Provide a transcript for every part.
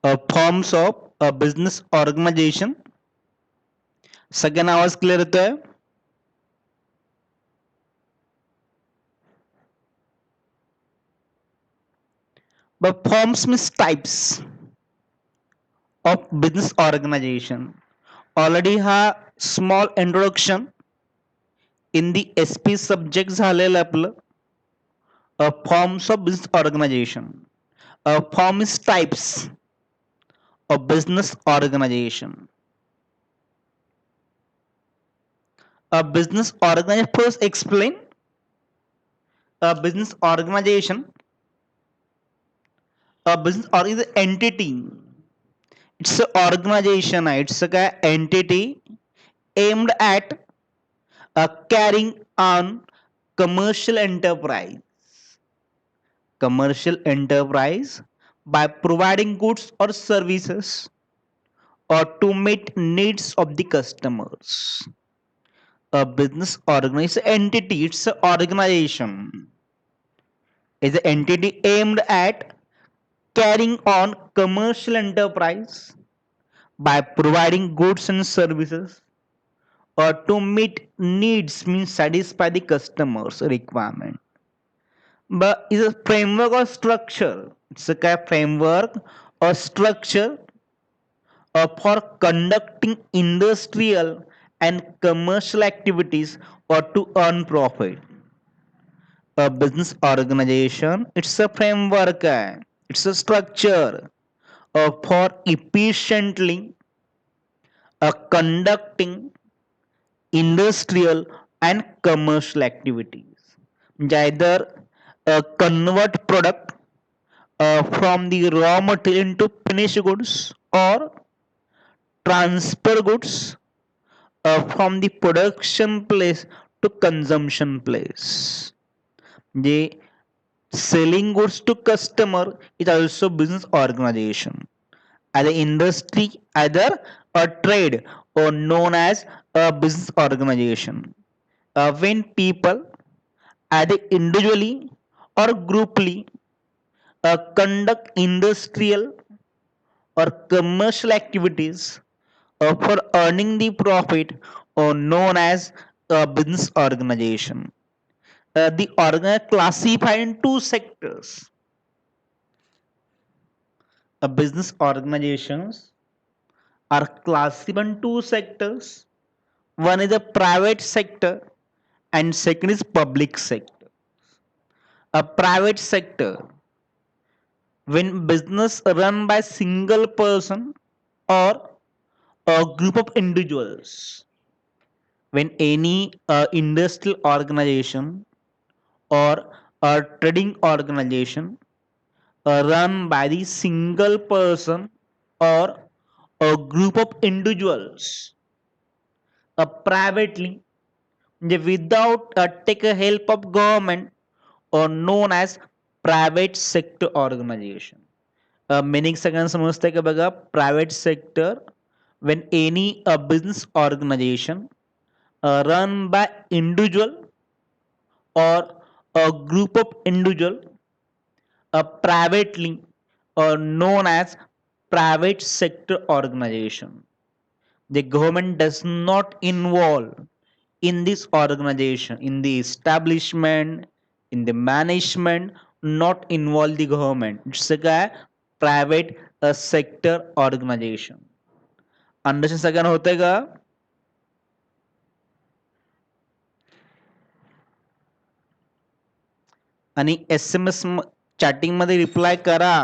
Forms of business organisation. सगळ्यांना आवाज clear येतोय? But forms means types of business organization. Already हा small introduction in the SP subject झालेलं आपलं. Forms of business organization. Form is types of business organization. A business organization, first explain a business organization. A business or is an entity. It's an organization. It's a entity aimed at carrying on commercial enterprise. Commercial enterprise by providing goods or services or to meet needs of the customers. A business organization entity, it's an organization, is an entity aimed at carrying on commercial enterprise by providing goods and services or to meet needs means satisfy the customer's requirement. But is a framework or structure. It's a kind of framework or structure for conducting industrial and commercial activities or to earn profit. A business organization, it's a framework, it's a structure for efficiently conducting industrial and commercial activities. Either convert product from the raw material into finished goods or transfer goods from the production place to consumption place. The selling goods to customer is also business organization. Either industry, either a trade or known as a business organization. When people either individually or grouply conduct industrial or commercial activities for earning the profit or known as a business organization. The organization classified in two sectors. Business organizations are classified in two sectors. One is the private sector and second is public sector. A private sector, when business run by single person or a group of individuals. When any industrial organization or a trading organization run by the single person or a group of individuals privately without take a help of government or known as private sector organization. Meaning सगळ्यांना समजतंय का बघा, private sector when any business organization run by individual or a group of individual privately or known as private sector organization. The government does not involve in this organization, in the establishment, in the management, not involve the government. It's a private sector organization. Understand सगळ्यांना होतंय का? आणि SMS chatting मध्ये reply करा.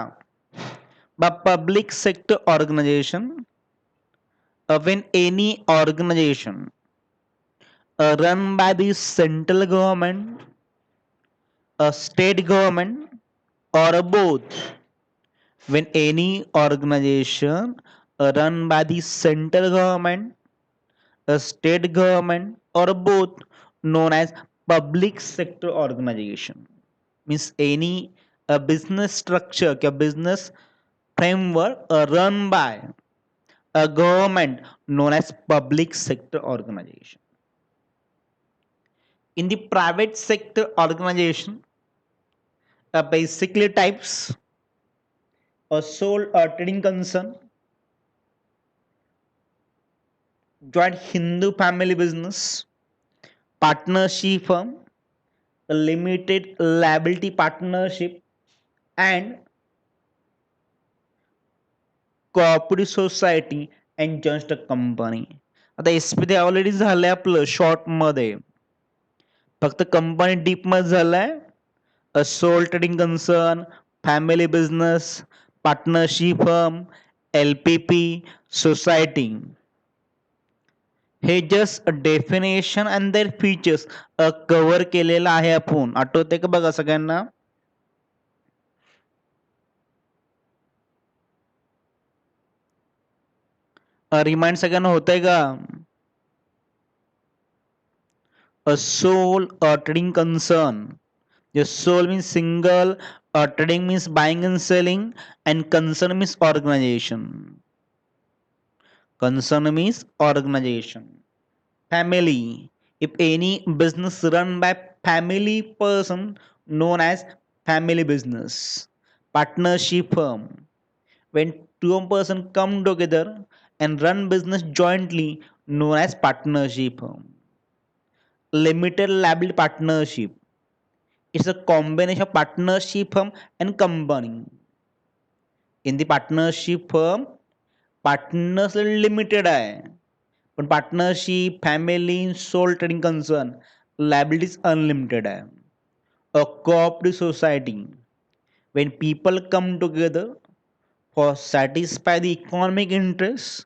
Public sector organisation, when any organization run by the central government, a state government or both. When any organization run by the central government, a state government or both, known as public sector organization. Means any business structure or business framework run by a government known as public sector organization. In the private sector organization, basically types. a sole trading concern, joint Hindu family business, partnership firm, a limited liability partnership, and cooperative society and just a company. आता S P ते already झालंय आपलं short मध्ये, फक्त company डीप मध्ये झालाय. A sole trading concern, family business, partnership firm, L P P, society. हे just definition and their features cover केलेलं आहे आपण. आठवते का बघा सगळ्यांना. रिमाइंड सगळ्यांना होतंय का. a sole trading concern. The sole means single, trading means buying and selling, and concern means organization. Concern means organization. Family. If any business run by family person, known as family business. Partnership firm. When two person come together and run business jointly, known as partnership firm. Limited liability partnership. It's a combination of partnership firm and company. In the partnership firm, partners limited आहे, पण partnership family sole trading concern liabilities unlimited आहे. A cooperative society, when people come together for satisfy the economic interests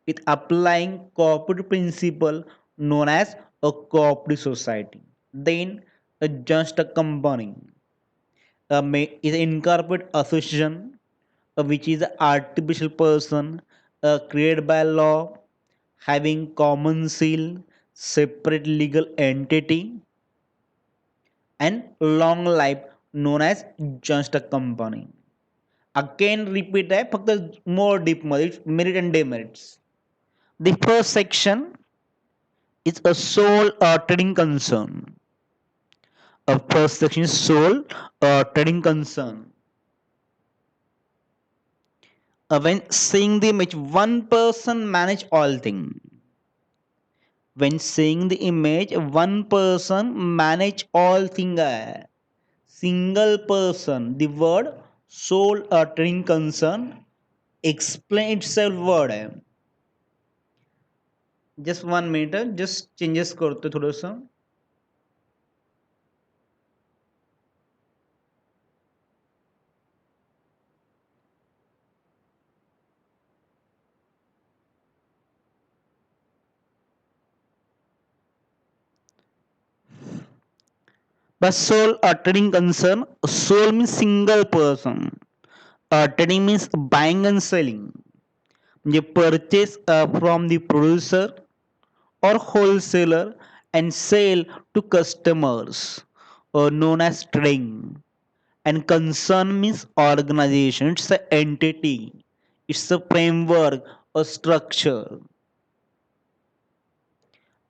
with applying cooperative principle known as a cooperative society. Then just a company is an incorporate association which is an artificial person created by law, having common seal, separate legal entity, and long life, known as just a company. Again repeat आहे, फक्त more deep मध्ये merit and demerits. The first section is a sole trading concern. A first section is sole trading concern. When seeing the image, one person manage all things. When seeing the image, one person manage all things. Single person. The word sole trading concern explain itself word. Just 1 minute, just changes करतो थोडंसं. But sole trading concern, sole means single person. Trading means buying and selling. म्हणजे purchase from the producer or wholesaler and sell to customers, known as trading. And concern means organization. It's an entity. It's a framework, a structure.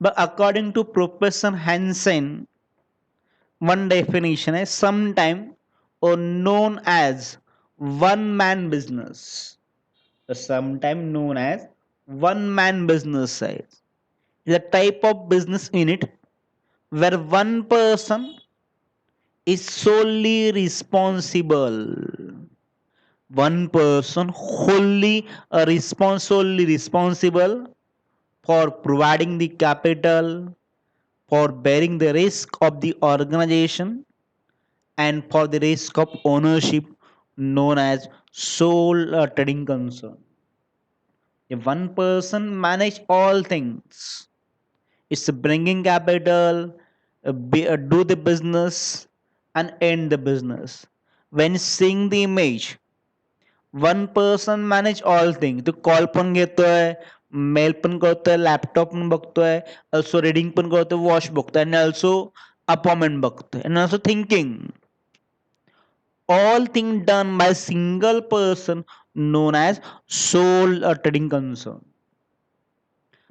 But according to Professor Hansen, one definition is sometime or known as one man business. Sometime known as one man business size. Is a type of business unit where one person is solely responsible. One person wholly solely responsible for providing the capital, for bearing the risk of the organization, and for the risk of ownership, known as sole trading concern. If one person manage all things, it's bringing capital, do the business, and end the business. When seeing the image, one person manage all things. तो call पण घेतोय, mail पण करतोय, laptop पण बघतोय, also reading पण करतोय, watch बघतोय, आणि अल्सो अपॉइंटमेंट बघतोय, and also thinking. All things done by single person known as sole trading concern.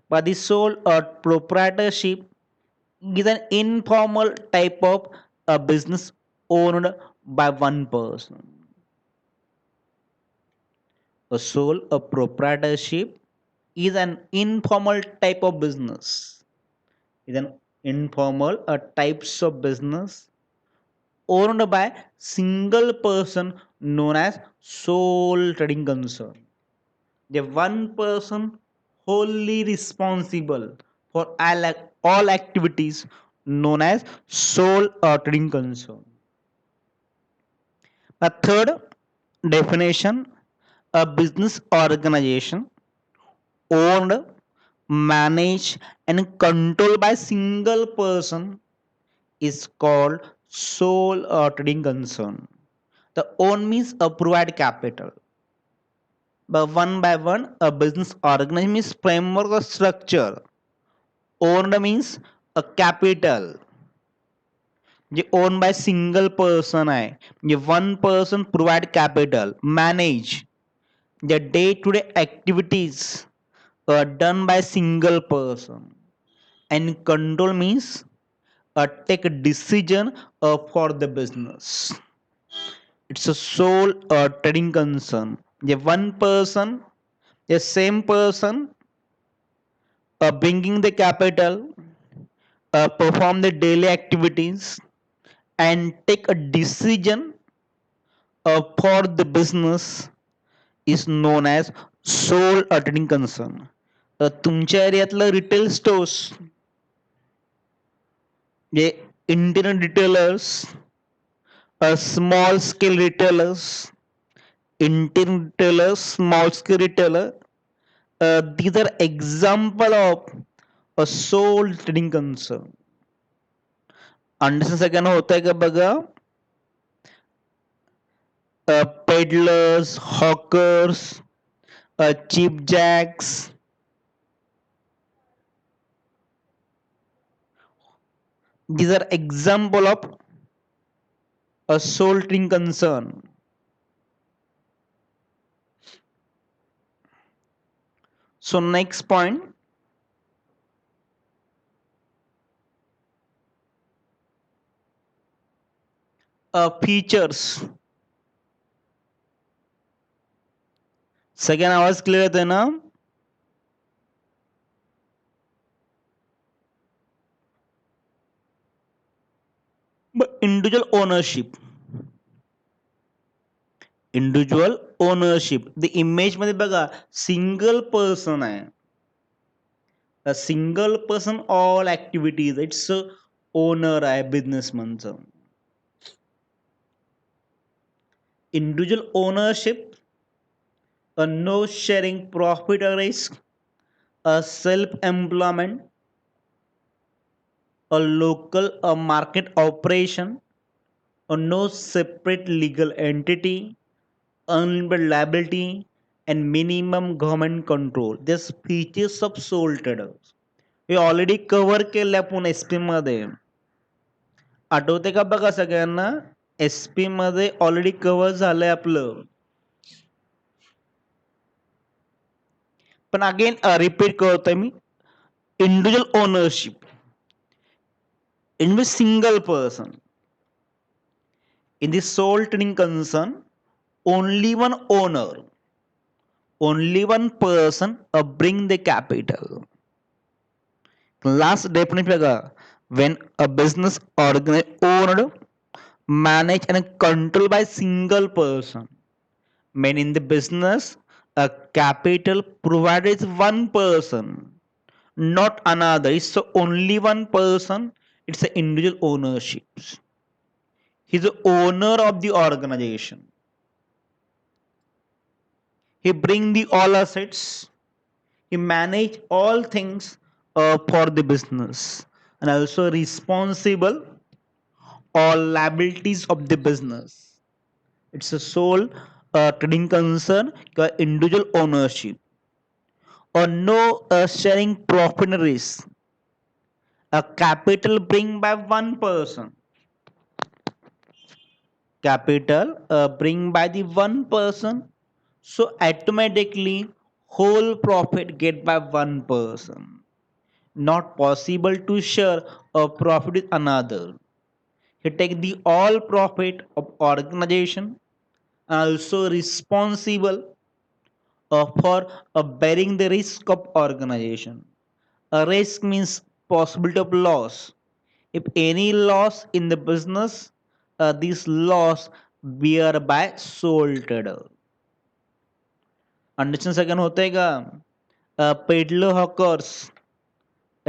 But the sole proprietorship is an informal type of a business owned by one person. A sole a proprietorship is an informal type of business. Is an informal a types of business owned by single person known as sole trading concern. The one person wholly responsible for all activities known as sole trading concern. A third definition, a business organization owned, managed, and controlled by single person is called sole trading concern. The own means a provide capital. But one by one, a business organization means framework or structure. Owned means a capital. J owned by single person आहे म्हणजे one person provide capital manage the day to day activities done by single person and control means take a decision for the business. It's a sole trading concern. The one person, the same person, bringing the capital, perform the daily activities, and take a decision for the business is known as sole trading concern. तुमच्या एरियातलं retail stores जे internet retailers small scale retailers, internet retailers, small scale retailer. These are example of a sole trading concern. Understand सगळ्यांना होत आहे का बघा. Peddlers, hawkers, cheap jacks. These are example of a sole trading concern. So next point, features. सगळ्यांना आवाज clear येतोय ना. Individual ownership. Individual ownership the image मध्ये बघा सिंगल पर्सन आहे. A single person all activities it's owner आहे बिझनेसमनचं. Individual ownership a no sharing profit or risk, a self employment, a local a market operation, a no separate legal entity, unlimited liability, and minimum government control. These features of sole traders हे already cover केले आपण SP मध्ये. आठवते का बघा सगळ्यांना. SP मध्ये already cover झालंय आपलं. पण अगेन रिपीट करतोय मी. Individual ownership in which single person in the sole trading concern only one owner, only one person bring the capital. Last definition, when a business owned, managed and controlled by single person, when in the business a capital provided is one person not another. It's so only one person. It's an individual ownership. He's the owner of the organization. He bring the all assets. He manage all things for the business and also responsible all liabilities of the business. It's a sole trading concern, individual ownership or no sharing profit and risk. A capital bring by one person. Capital bring by the one person, so automatically whole profit get by one person. Not possible to share a profit with another. He take the all profit of organization and also responsible for bearing the risk of organization. A risk means possibility of loss. If any loss in the business, this loss bear by sole trader. Understand सगळ्यांना होतंय का? Peddler hawkers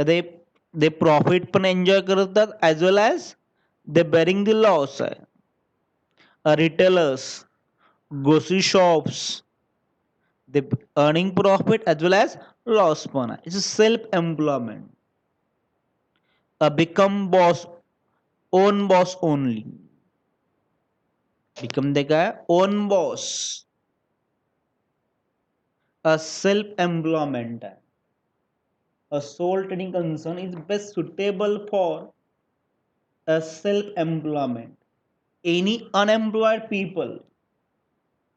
ते they profit पण enjoy करतात as well as they bearing the loss आहे. Retailers, grocery shops, they earning profit as well as loss पण आहे. It's self employment. Become boss, own boss only. Become the guy, own boss. A self employment. A sole trading concern is best suitable for a self employment. Any unemployed people,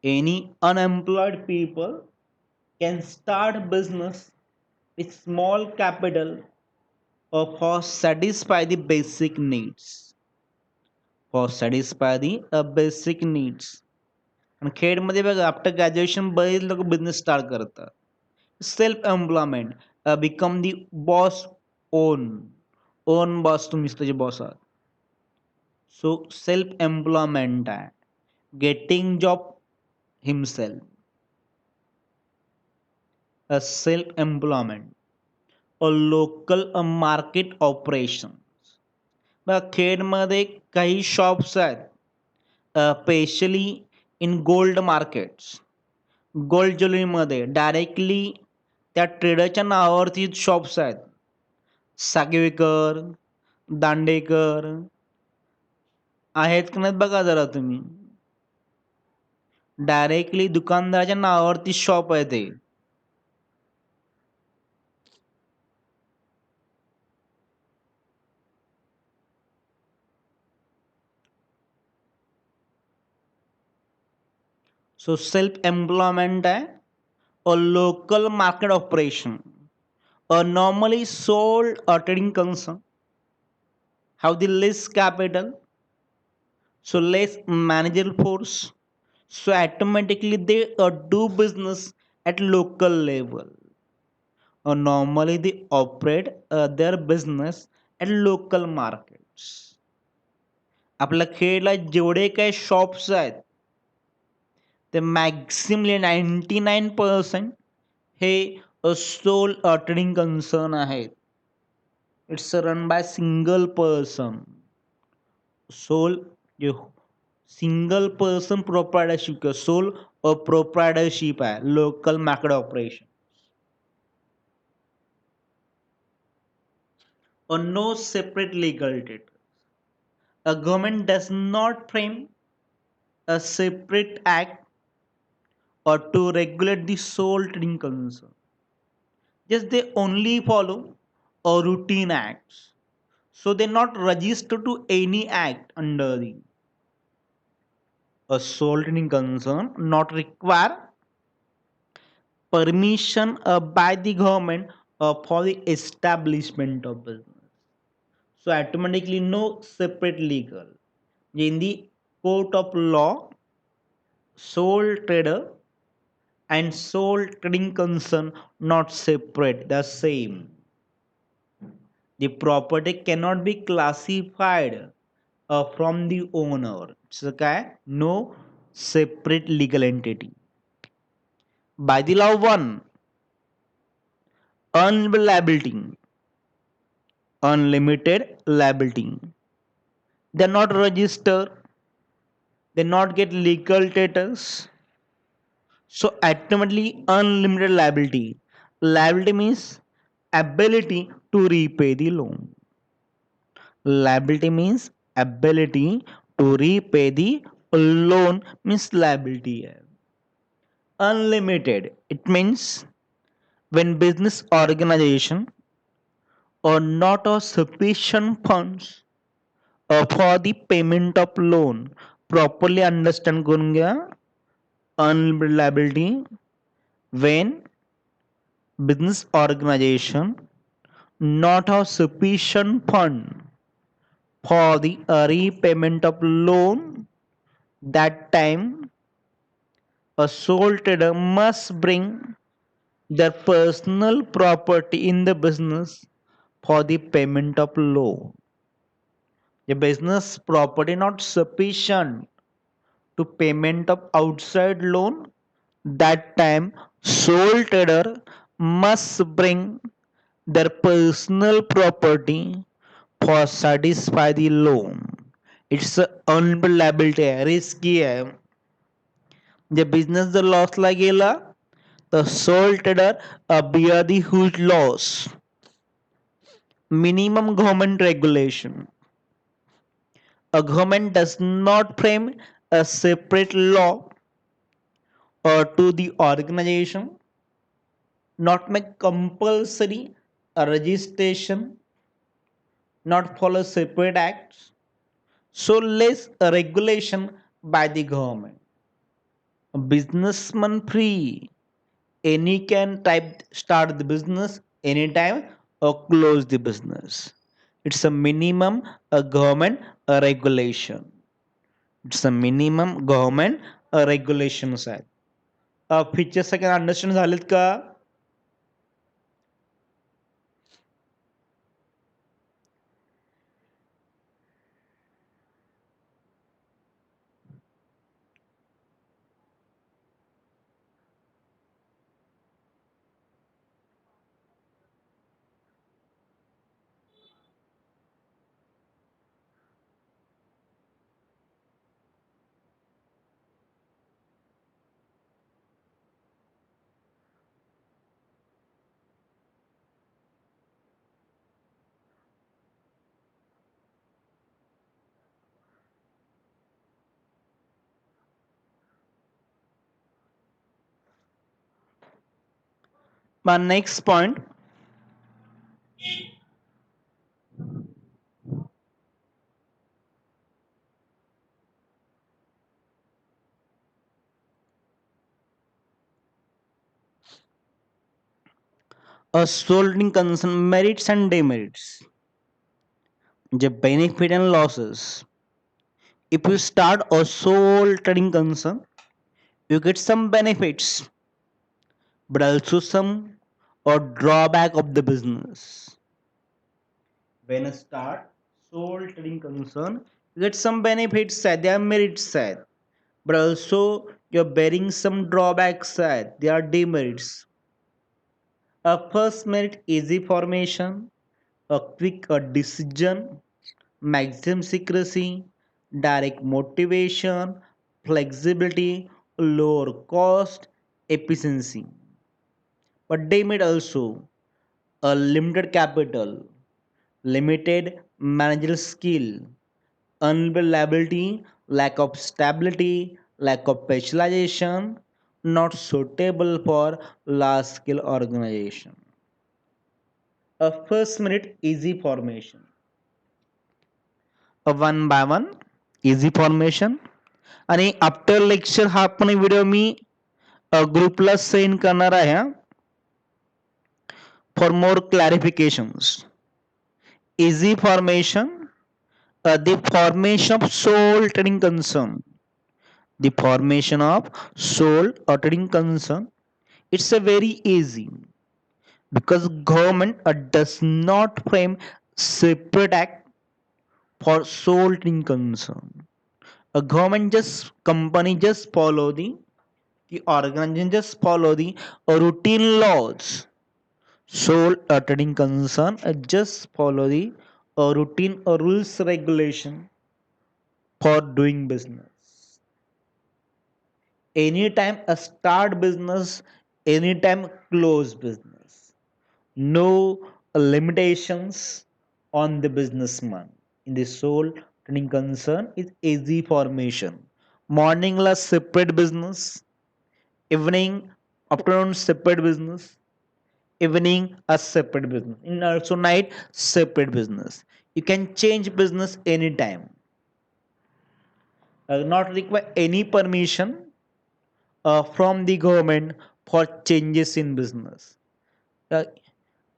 any unemployed people can start business with small capital or for satisfy the basic needs. For satisfy the basic needs. आणि खेडमध्ये बघा after graduation बरेच लोक business start करतात. Self employment, become the boss own. Own boss तुम्हीच त्याचे boss आहात. So self employment आहे. Getting job himself. Self employment. Local market operation. बघा खेडमध्ये काही शॉप्स आहेत specially in gold markets. Gold ज्वेलरीमध्ये डायरेक्टली त्या ट्रेडरच्या नावावरती शॉप्स आहेत. सागवेकर, दांडेकर आहेत की नाहीत बघा जरा तुम्ही. डायरेक्टली दुकानदाराच्या नावावरती शॉप आहे ते. सो सेल्फ एम्प्लॉयमेंट आहे. A local market operation. A normally sold trading concern have the less capital, so less managerial force, so automatically they do business at local level. Normally they operate their business at local markets. आपल्या खेळला जेवढे काही shops आहेत ते maximally 99% हे sole trading concern आहेत. It's run by single person. Sole single person proprietorship sole proprietorship आहे. Local market operation. Or no separate legal status. A government does not frame a separate act or to regulate the sole trading concern. Just they only follow a routine acts. So they're not registered to any act under the a sole trading concern not require permission by the government for the establishment of business. So automatically no separate legal. In the court of law, sole trader and sole trading concern not separate, the same. The property cannot be classified from the owner. It's okay, no separate legal entity. By the law 1, unlimited liability. Unlimited liability. They're not registered. They not get legal status. So ultimately unlimited liability. Liability means ability to repay the loan. Liability means ability to repay the loan means liability. Unlimited. It means when business organization or not a sufficient funds for the payment of loan. Properly understand करून घ्या. Unlimited liability when business organization not have sufficient fund for the repayment of loan, that time A sole trader must bring their personal property in the business for the payment of loan. The business property not sufficient to payment of outside loan. That time sole trader must bring their personal property for satisfy the loan. It's unbelievable risky है. जे business जर लॉसला गेला तर soul trader bear the huge loss. Minimum government regulation. A government does not frame a separate law or to the organization, not make compulsory a registration, not follow separate acts, so less a regulation by the government. A businessman free. Any can type start the business anytime or close the business. It's a minimum a government a regulation. It's a minimum government a regulations आहे. Features सगळे understand झालेत का? My next point, a soldering concern merits and demerits. The benefit and losses. If you start a sole trading concern, you get some benefits, but also some or drawback of the business. When you start sole trading concern, you get some benefits side, there are merits side, but also you're bearing some drawbacks side, there are demerits. A first merit easy formation, a quick decision, maximum secrecy, direct motivation, flexibility, lower cost, efficiency. But they made also a limited capital, limited managerial skill, unreliability, lack of stability, lack of specialization, not suitable for large scale organization. A first minute easy formation. A one by one easy formation. आणि after lecture हा पण video मी ग्रुपला send करणार आहे for more clarifications. Easy formation, the formation of soul trading concern. The formation of soul or trading concern. It's a very easy because government does not frame separate act for soul trading concern. A government just company just follow the organization just follow the routine laws. Sole trading concern just follow the routine or rules regulation for doing business. Anytime a start business, anytime close business. No limitations on the businessman. In the sole trading concern is easy formation. Morning la separate business, evening afternoon separate business, evening a separate business, in also night separate business. You can change business anytime. Not require any permission from the government for changes in business. uh,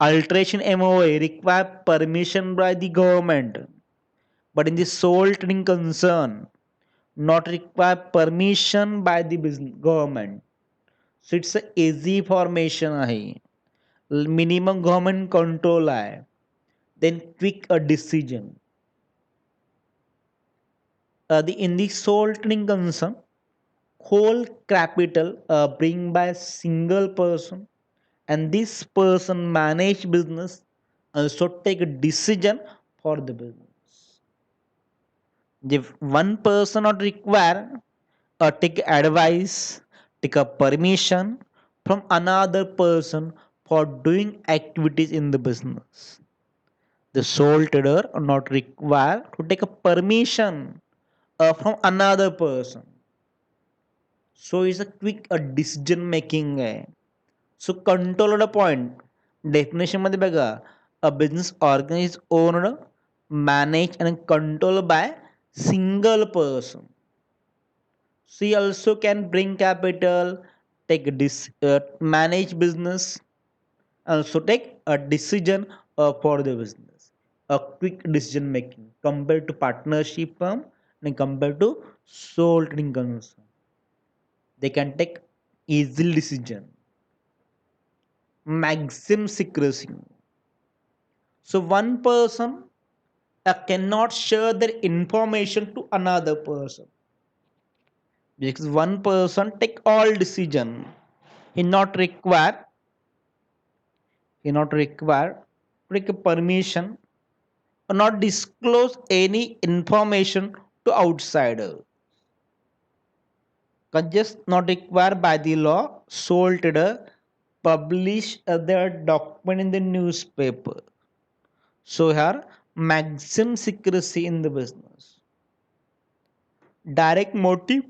Alteration MOA require permission by the government, but in the sole trading concern not require permission by the business government. So it's a easy formation आहे. Minimum government control आहे. Then quick a decision. In the sole trading concern, whole capital bring by a single person, and this person manage business, also take a decision for the business. If one person not require take advice, take a permission from another person for doing activities in the business. The sole trader are not required to take a permission from another person. So it's a quick decision making आहे. So control the point. Definition मध्ये बघा, a business organized, owned, managed and controlled by single person. She also can bring capital, take manage business, also take a decision for the business. A quick decision making compared to partnership firm and compared to sole trading concern. They can take easy decision. Maximum secrecy. So one person cannot share their information to another person because one person take all decision. He not require to take a permission or not disclose any information to outsider. Just not required by the law. Sole trader publish their document in the newspaper. So here maximum secrecy in the business. Direct motive,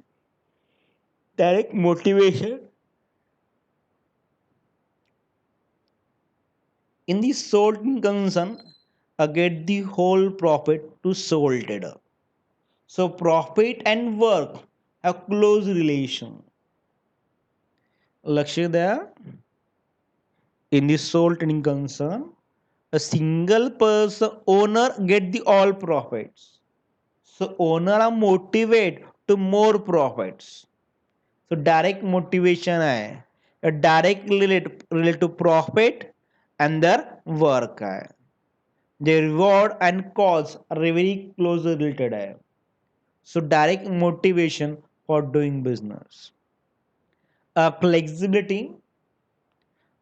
direct motivation. In the sole concern, get the whole profit to sole trader. So profit and work have close relation. लक्ष द्या. In the sole trading concern, a single person owner get the all profits. So owner are motivated to more profits. So direct motivation है. A direct relate to profit and their work है. The reward and cause are very closely related है. So direct motivation for doing business. Flexibility.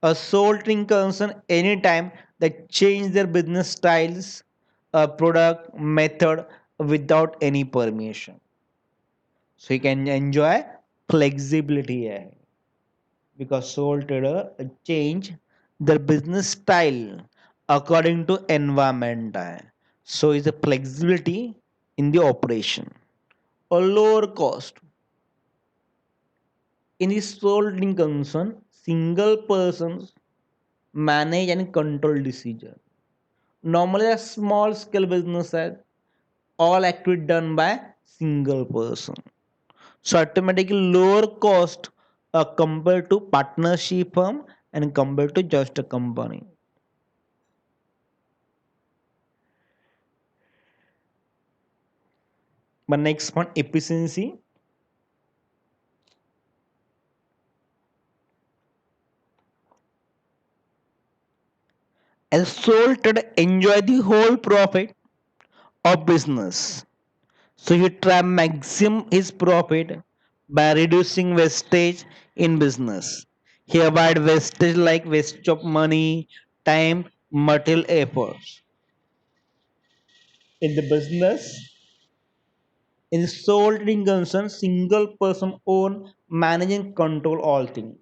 A sole trading concern anytime that change their business styles, product, method without any permission. So you can enjoy flexibility because sole trader change their business style according to environment. So is a flexibility in the operation. A lower cost. In the sole trading concern, single persons manage and control decision. Normally, a small scale business has all activity done by single person. So automatically lower cost compared to partnership firm and compared to just a company. But next one, efficiency. As sole trader enjoy the whole profit of business. So he try maximum his profit by reducing wastage in business. He avoid wastage like waste of money, time, material efforts. In the business, in sole trading concern, single person own, manage and control all things.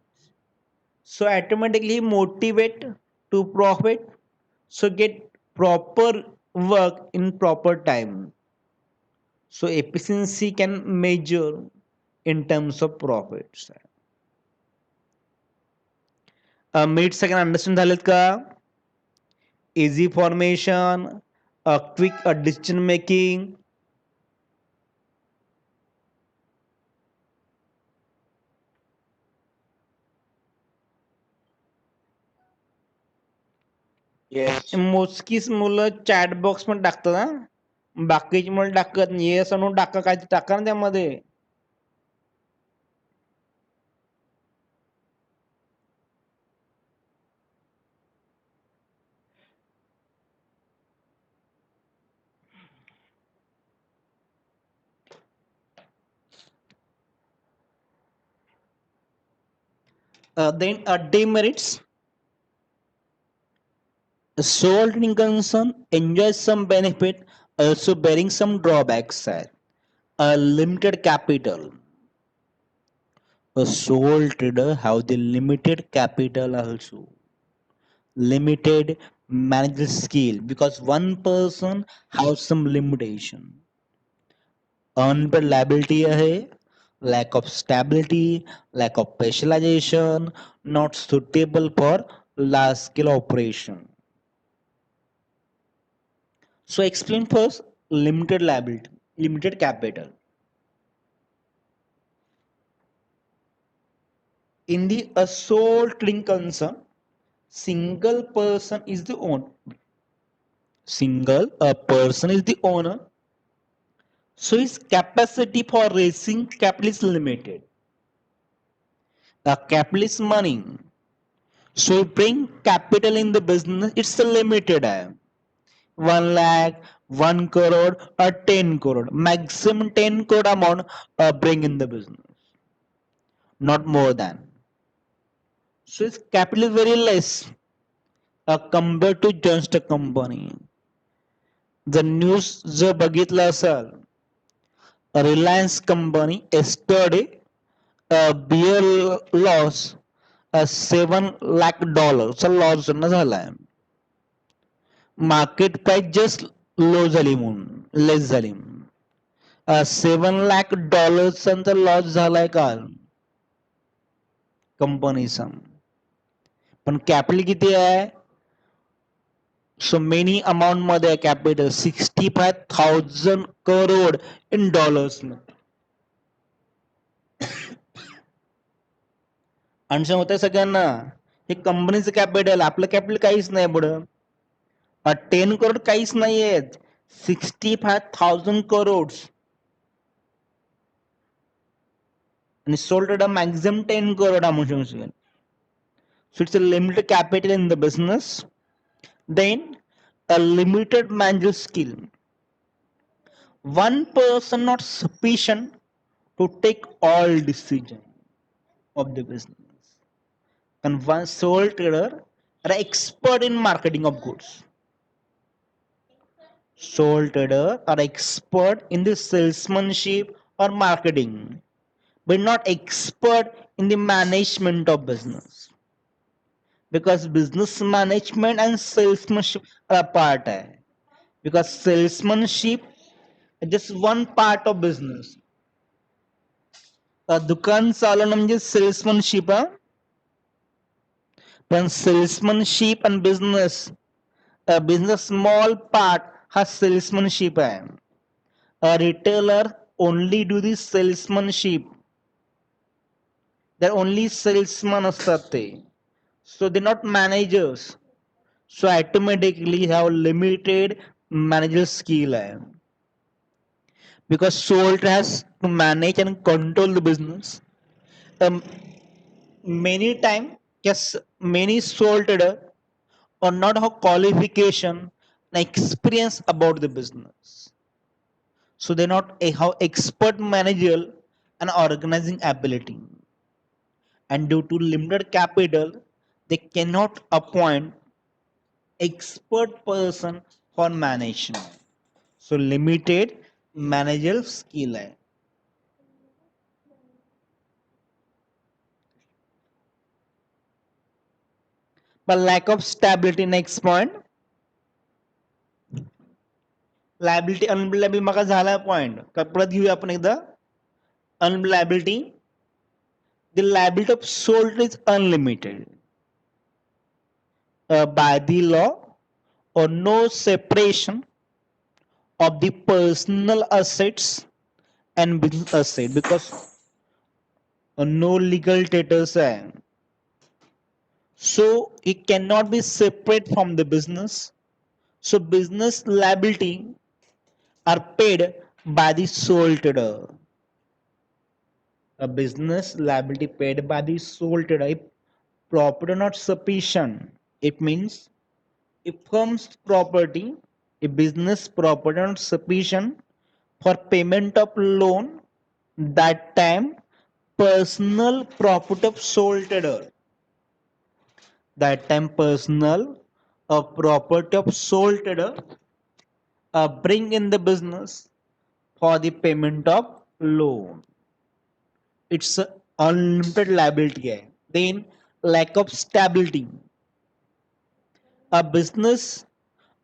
So automatically motivate to profit. So get proper work in proper time. So efficiency can measure in terms of profits. Minute second understand झालेत का? Easy formation, quick decision making. Yes. मोजकीच मुलं chat box पण टाकतात. बाकीची म्हणून टाकत नाही yes म्हणून टाका काय टाका ना त्यामध्ये. Then demerits. Sole trading concern enjoys some benefit, also bearing some drawbacks. A limited capital. A sole trader have the limited capital also. Limited managerial skill because one person have some limitation. Unreliability है, lack of stability, lack of specialization, not suitable for large scale operation. So explain first limited liability, limited capital. In the a sole trading concern, single person is the owner. Single a person is the owner. So his capacity for raising capital is limited. The capital is money. So you bring capital in the business, it's a limited. 1 lakh, 1 crore or 10 crore. Maximum 10 crore amount bring in the business. Not more than. So its capital is very less compared to just a company. The news जो बघितलं असेल, Reliance company yesterday bear loss $7 lakh चा loss झालाय. Market price just लो झाली म्हणून less झाली. $7 lakh loss झालाय काल कंपनीचा. पण कॅपिटल किती आहे. सो मेनी अमाउंट मध्ये कॅपिटल 65,000 करोड इन डॉलर्स. आणि होतं सगळ्यांना हे कंपनीचं कॅपिटल आपलं कॅपिटल काहीच नाही पुढं. 10 करोड काहीच नाही आहेत. 65,000 करोड आणि सोल्ड मॅक्झिमम 10 करोड म्हणू शकेल. So it's a limited capital in the business. Then a limited managerial skill. One person not sufficient to take all decision of the business. And one sole trader are expert in marketing of goods. Sole trader are expert in the salesmanship or marketing, but not expert in the management of business. Because business management and salesmanship are a part. Because salesmanship is just one part of business. दुकान चालवणं म्हणजे salesmanship. पण salesmanship and business small part हा salesmanship आहे. A retailer only do the salesmanship. They're only salesman असतात ते. So they're not managers. So automatically have limited managerial skill. Because sole has to manage and control the business. Many time, yes, many sole trader or not have qualification and experience about the business. So they not have expert managerial and organizing ability. And due to limited capital, they cannot appoint expert person for management. So limited managerial skill. But lack of stability. Next point. Liability unbillable मग झाला point. परत घेऊया आपण एकदा. Unbillability. The liability of sole is unlimited by the law, or no separation of the personal assets and business assets, because no legal status. So it cannot be separate from the business. So business liability are paid by the sole trader. A business liability paid by the sole trader if property not sufficient. It means if firm's property, a business property not sufficient for payment of loan, that time personal profit of sole trader, that time personal property of sole trader bring in the business for the payment of loan. It's a unlimited liability है. Then lack of stability. A business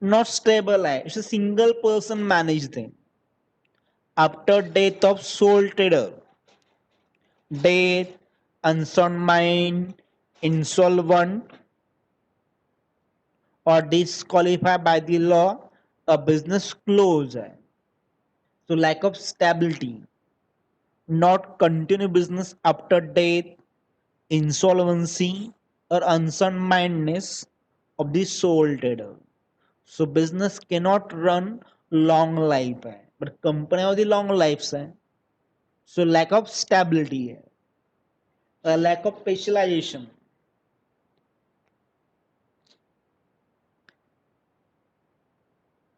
not stable है. It's a single person manage them. After death of sole trader, death, unsound mind, insolvent, or disqualified by the law, a business close है. So lack of stability, not continue business after death, insolvency, or unsound mindedness of the sole trader. So business cannot run long life है, but company of the long lives है. So lack of stability है, a lack of specialization.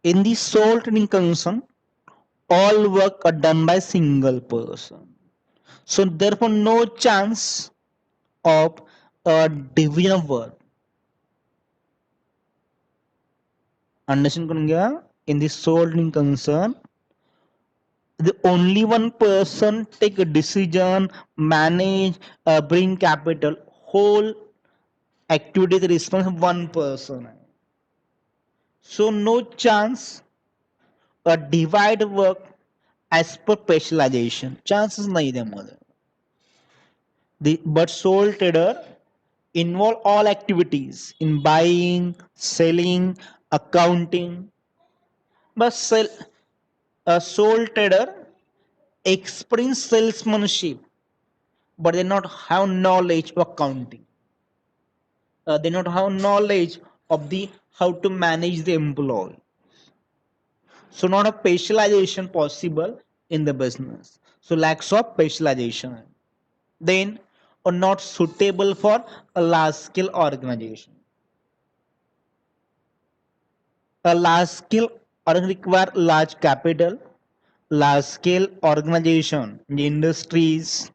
In the sole trading concern, all work are done by single person. So therefore no chance of a division of work. Understand करून घ्या. In the sole trading concern, the only one person take a decision, manage, bring capital. Whole activity is the response of one person. So no chance a divide work as per specialization. Chances nahi त्यामध्ये. But sole trader involve all activities in buying, selling, accounting. But a sole trader experience salesmanship, but they not have knowledge of accounting. They not have knowledge of the how to manage the employee. So not a specialization possible in the business. So lacks of specialization. Then are not suitable for a large scale organization. A large scale organization require large capital, large scale organization, industries,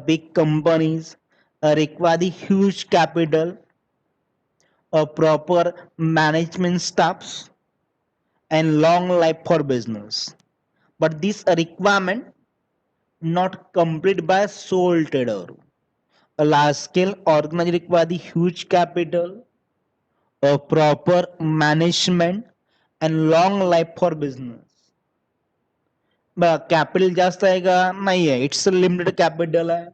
big companies require the huge capital, a proper management staffs, and long life for business. But this requirement not complete by sole trader. A large scale organization require the huge capital, a proper management, and long life for business. Capital जास्त आहे का? नाही आहे. It's limited capital आहे,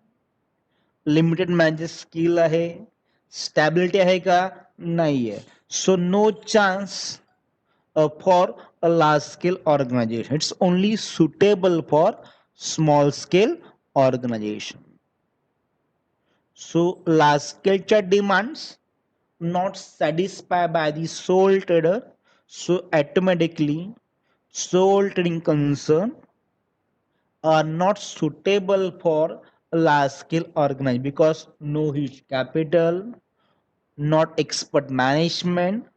limited manager skill आहे, stability आहे का? नाही आहे. So no chance for a large scale organisation. It's only suitable for small scale organisation. So large स्केलच्या demands not satisfied by the sole trader, so automatically sole trading concern are not suitable for large scale organization because no huge capital, not expert management,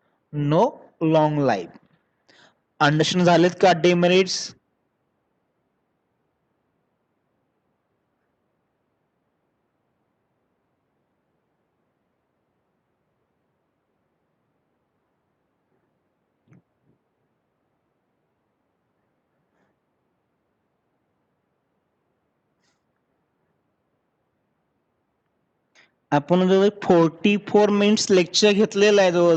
no long life. Understand झालेत का demerits? आपण जवळ 44 minutes lecture घेतलेलं आहे जवळ